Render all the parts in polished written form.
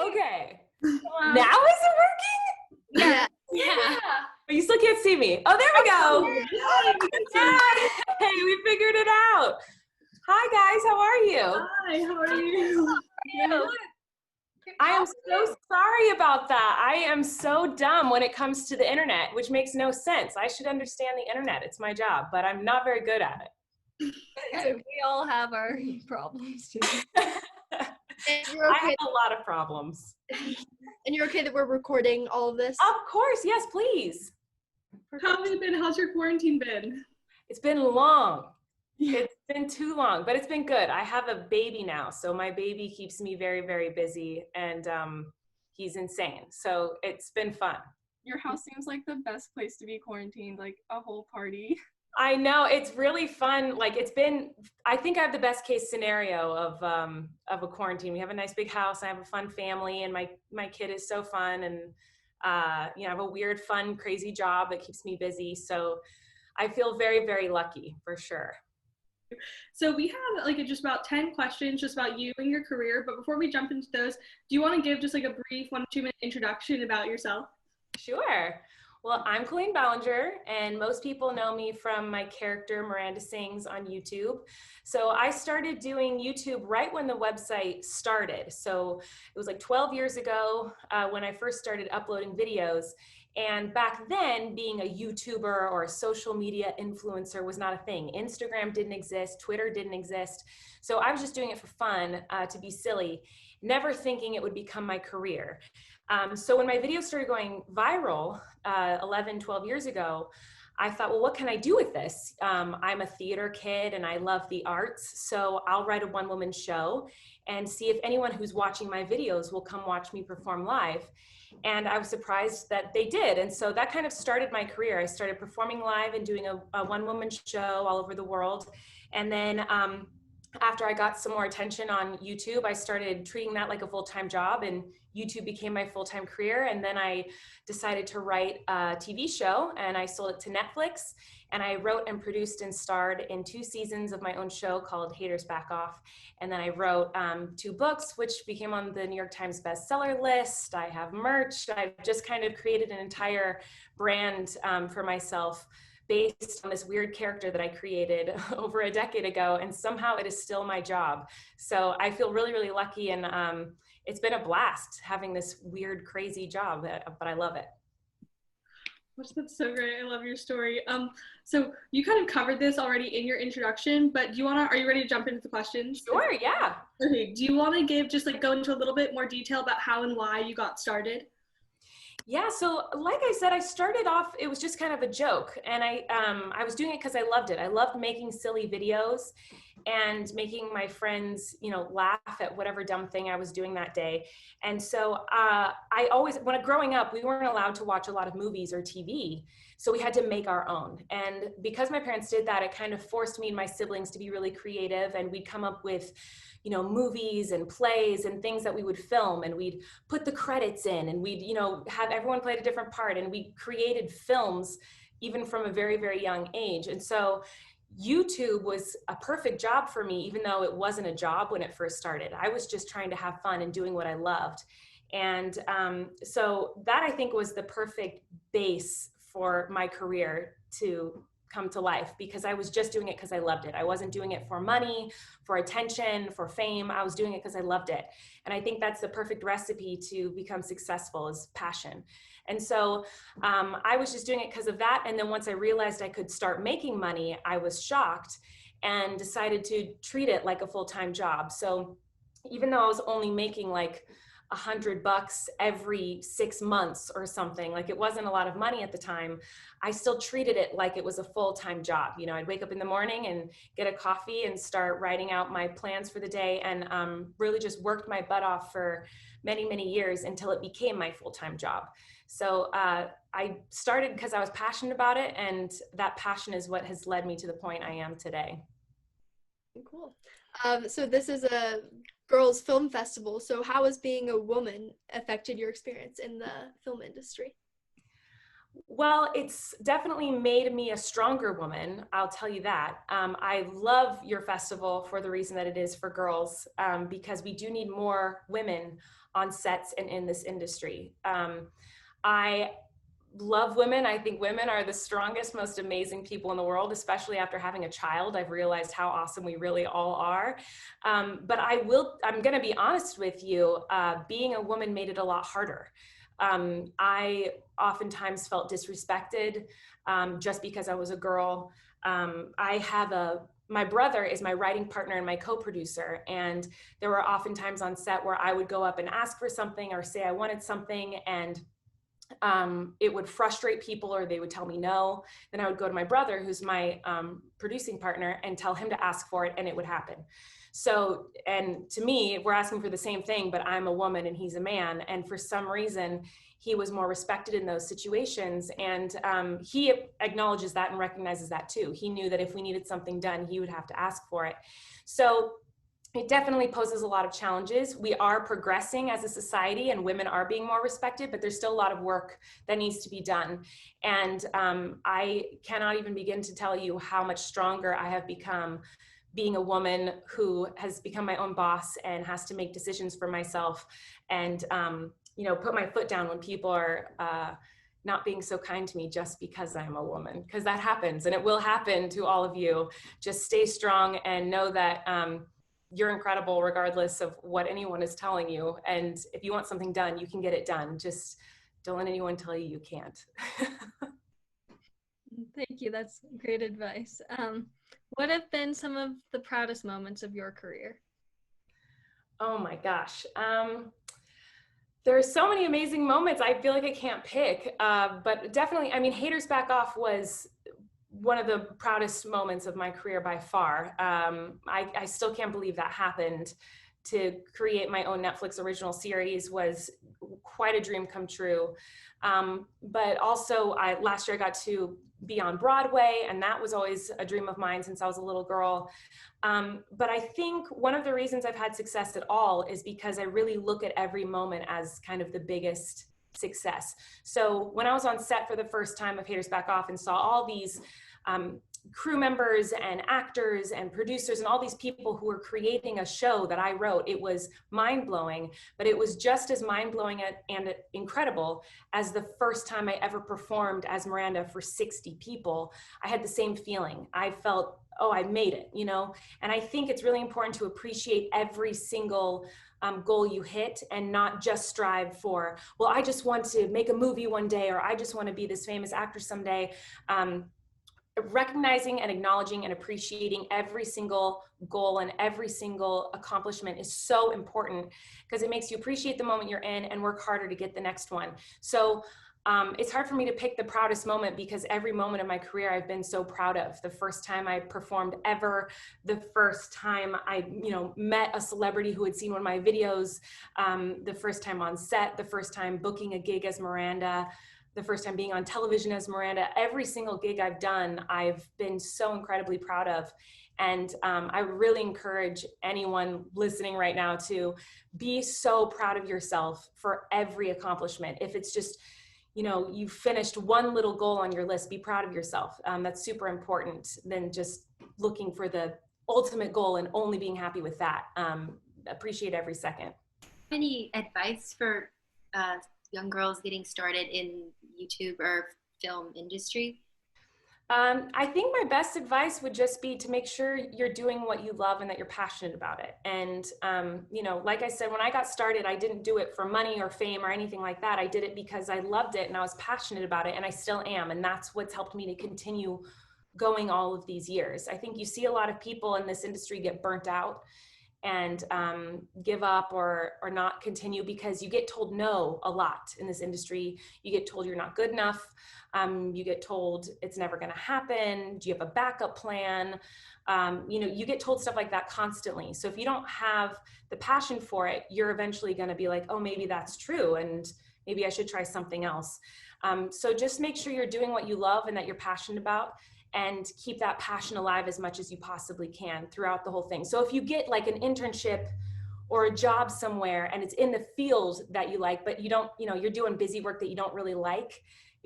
Okay. Now is it working? Yeah. But you still can't see me. Oh, there we go. Hi. Hey, we figured it out. Hi, guys. How are you? Hi, how are you? I am so sorry about that. I am so dumb when it comes to the internet, which makes no sense. I should understand the internet. It's my job, but I'm not very good at it. So we all have our problems too. And you're I okay. have a lot of problems. And you're okay that we're recording all of this? Of course, yes, please. How have you been? How's your quarantine been? It's been long. It's been too long, but it's been good. I have a baby now, so my baby keeps me very, very busy, and he's insane. So it's been fun. Your house seems like the best place to be quarantined, like a whole party. I know, it's really fun. Like I think I have the best case scenario of a quarantine. We have a nice big house. I have a fun family, and my kid is so fun, and I have a weird, fun, crazy job that keeps me busy. So I feel very, very lucky for sure. So we have like just about 10 questions just about you and your career, but before we jump into those, do you want to give just like a brief 1 to 2 minute introduction about yourself? Sure. Well, I'm Colleen Ballinger, and most people know me from my character Miranda Sings on YouTube. So I started doing YouTube right when the website started. So it was like 12 years ago when I first started uploading videos. And back then, being a YouTuber or a social media influencer was not a thing. Instagram didn't exist, Twitter didn't exist. So I was just doing it for fun, to be silly, never thinking it would become my career. So when my videos started going viral 11, 12 years ago, I thought, well, what can I do with this? I'm a theater kid and I love the arts, so I'll write a one-woman show and see if anyone who's watching my videos will come watch me perform live. And I was surprised that they did. And so that kind of started my career. I started performing live and doing a one-woman show all over the world. And then after I got some more attention on YouTube, I started treating that like a full-time job, and YouTube became my full-time career. And then I decided to write a TV show, and I sold it to Netflix. And I wrote and produced and starred in 2 seasons of my own show called Haters Back Off. And then I wrote 2 books, which became on the New York Times bestseller list. I have merch. I've just kind of created an entire brand for myself based on this weird character that I created over a decade ago, and somehow it is still my job. So I feel really, really lucky, and it's been a blast having this weird, crazy job, but I love it. That's so great. I love your story. So you kind of covered this already in your introduction, but are you ready to jump into the questions? Sure, yeah. Okay, do you want to go into a little bit more detail about how and why you got started? Yeah, so like I said, I started off, it was just kind of a joke, and I was doing it because I loved it. I loved making silly videos and making my friends, laugh at whatever dumb thing I was doing that day. And so growing up, we weren't allowed to watch a lot of movies or TV, so we had to make our own. And because my parents did that, it kind of forced me and my siblings to be really creative, and we'd come up with movies and plays and things that we would film, and we'd put the credits in, and we'd, have everyone play a different part, and we created films even from a very, very young age. And so YouTube was a perfect job for me, even though it wasn't a job when it first started. I was just trying to have fun and doing what I loved. And so that, I think, was the perfect base for my career to come to life, because I was just doing it because I loved it. I wasn't doing it for money, for attention, for fame. I was doing it because I loved it. And I think that's the perfect recipe to become successful, is passion. And so I was just doing it because of that. And then once I realized I could start making money, I was shocked and decided to treat it like a full-time job. So even though I was only making like $100 every 6 months or something, like it wasn't a lot of money at the time, I still treated it like it was a full-time job. I'd wake up in the morning and get a coffee and start writing out my plans for the day, and really just worked my butt off for many, many years until it became my full-time job. So I started because I was passionate about it, and that passion is what has led me to the point I am today. Cool. So this is a girls' film festival. So how has being a woman affected your experience in the film industry? Well, it's definitely made me a stronger woman. I'll tell you that. I love your festival for the reason that it is for girls, because we do need more women on sets and in this industry. I love women. I think women are the strongest, most amazing people in the world, especially after having a child. I've realized how awesome we really all are. But I'm going to be honest with you, being a woman made it a lot harder. I oftentimes felt disrespected just because I was a girl. My brother is my writing partner and my co-producer. And there were often times on set where I would go up and ask for something or say I wanted something, and it would frustrate people, or they would tell me no. Then I would go to my brother, who's my producing partner, and tell him to ask for it, and it would happen. So, and to me, we're asking for the same thing, but I'm a woman and he's a man. And for some reason, he was more respected in those situations. And he acknowledges that and recognizes that too. He knew that if we needed something done, he would have to ask for it. So it definitely poses a lot of challenges. We are progressing as a society and women are being more respected, but there's still a lot of work that needs to be done. And I cannot even begin to tell you how much stronger I have become being a woman who has become my own boss and has to make decisions for myself and, put my foot down when people are not being so kind to me just because I'm a woman, because that happens and it will happen to all of you. Just stay strong and know that you're incredible regardless of what anyone is telling you. And if you want something done, you can get it done. Just don't let anyone tell you you can't. Thank you. That's great advice. What have been some of the proudest moments of your career? Oh my gosh. There are so many amazing moments. I feel like I can't pick, but definitely, I mean, Haters Back Off was one of the proudest moments of my career by far. I still can't believe that happened. To create my own Netflix original series was quite a dream come true. But also last year I got to be on Broadway, and that was always a dream of mine since I was a little girl. But I think one of the reasons I've had success at all is because I really look at every moment as kind of the biggest success. So when I was on set for the first time of Haters Back Off and saw all these crew members and actors and producers and all these people who were creating a show that I wrote, it was mind-blowing, but it was just as mind-blowing and incredible as the first time I ever performed as Miranda for 60 people. I had the same feeling. I felt, oh, I made it, And I think it's really important to appreciate every single goal you hit and not just strive for, well, I just want to make a movie one day, or I just want to be this famous actor someday. Recognizing and acknowledging and appreciating every single goal and every single accomplishment is so important, because it makes you appreciate the moment you're in and work harder to get the next one. So it's hard for me to pick the proudest moment, because every moment of my career I've been so proud of. The first time I performed ever, the first time I met a celebrity who had seen one of my videos, the first time on set, the first time booking a gig as Miranda, the first time being on television as Miranda. Every single gig I've done, I've been so incredibly proud of. And I really encourage anyone listening right now to be so proud of yourself for every accomplishment. If it's just, you finished one little goal on your list, be proud of yourself. That's super important than just looking for the ultimate goal and only being happy with that. Appreciate every second. Any advice for young girls getting started in YouTube or film industry? I think my best advice would just be to make sure you're doing what you love and that you're passionate about it. And, like I said, when I got started, I didn't do it for money or fame or anything like that. I did it because I loved it and I was passionate about it, and I still am. And that's what's helped me to continue going all of these years. I think you see a lot of people in this industry get burnt out and give up or not continue because you get told no a lot in this industry. You get told you're not good enough. You get told it's never going to happen. Do you have a backup plan? You get told stuff like that constantly. So if you don't have the passion for it, you're eventually going to be like, oh, maybe that's true, and maybe I should try something else. So just make sure you're doing what you love and that you're passionate about, and keep that passion alive as much as you possibly can throughout the whole thing. So if you get like an internship or a job somewhere and it's in the field that you like, but you don't, you're doing busy work that you don't really like,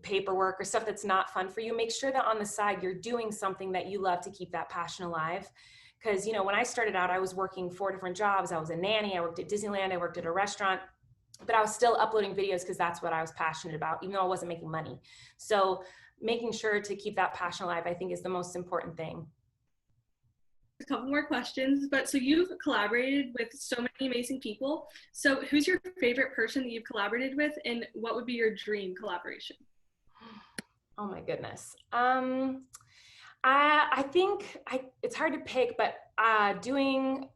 paperwork or stuff that's not fun for you, make sure that on the side you're doing something that you love to keep that passion alive. Because, you know, when I started out, I was working 4 different jobs. I was a nanny, I worked at Disneyland, I worked at a restaurant, but I was still uploading videos because that's what I was passionate about, even though I wasn't making money. So making sure to keep that passion alive, I think, is the most important thing. A couple more questions, but so you've collaborated with so many amazing people. So who's your favorite person that you've collaborated with, and what would be your dream collaboration? Oh my goodness. I think it's hard to pick, but doing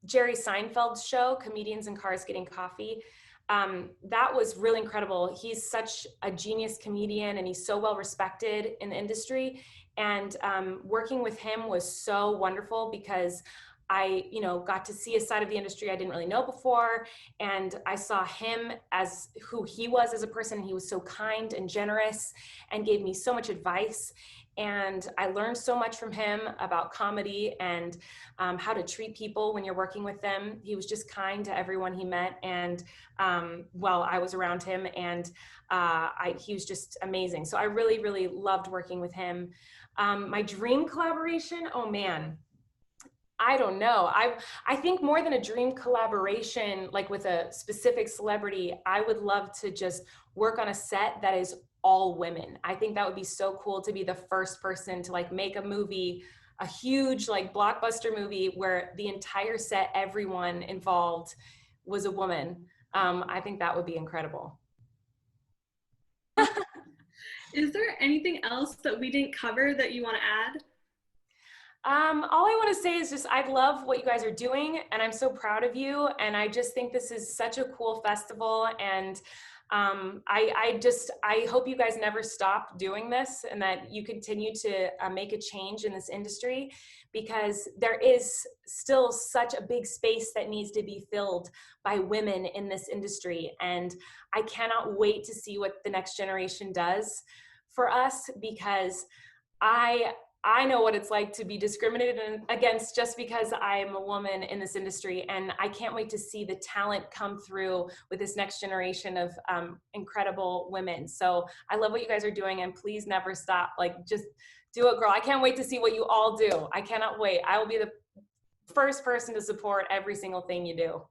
Jerry Seinfeld's show, Comedians in Cars Getting Coffee, that was really incredible. He's such a genius comedian and he's so well respected in the industry. And working with him was so wonderful because I, you know, got to see a side of the industry I didn't really know before. And I saw him as who he was as a person. He was so kind and generous and gave me so much advice. And I learned so much from him about comedy and how to treat people when you're working with them. He was just kind to everyone he met. And well, I was around him, and he was just amazing. So I really, really loved working with him. My dream collaboration, oh man, I don't know. I think more than a dream collaboration, like with a specific celebrity, I would love to just work on a set that is all women. I think that would be so cool to be the first person to like make a movie, a huge like blockbuster movie where the entire set, everyone involved was a woman. I think that would be incredible. Is there anything else that we didn't cover that you want to add? All I want to say is just, I love what you guys are doing and I'm so proud of you. And I just think this is such a cool festival. And I hope you guys never stop doing this and that you continue to make a change in this industry, because there is still such a big space that needs to be filled by women in this industry. And I cannot wait to see what the next generation does for us, because I know what it's like to be discriminated against just because I'm a woman in this industry, and I can't wait to see the talent come through with this next generation of incredible women. So I love what you guys are doing, and please never stop. Like, just do it, girl. I can't wait to see what you all do. I cannot wait. I will be the first person to support every single thing you do.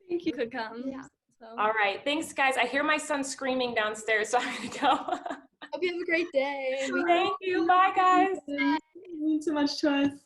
Thank you. Could come. Yeah. So. All right. Thanks, guys. I hear my son screaming downstairs, so I'm going to go. Hope you have a great day. Thank you. Bye, guys. It means so much to us.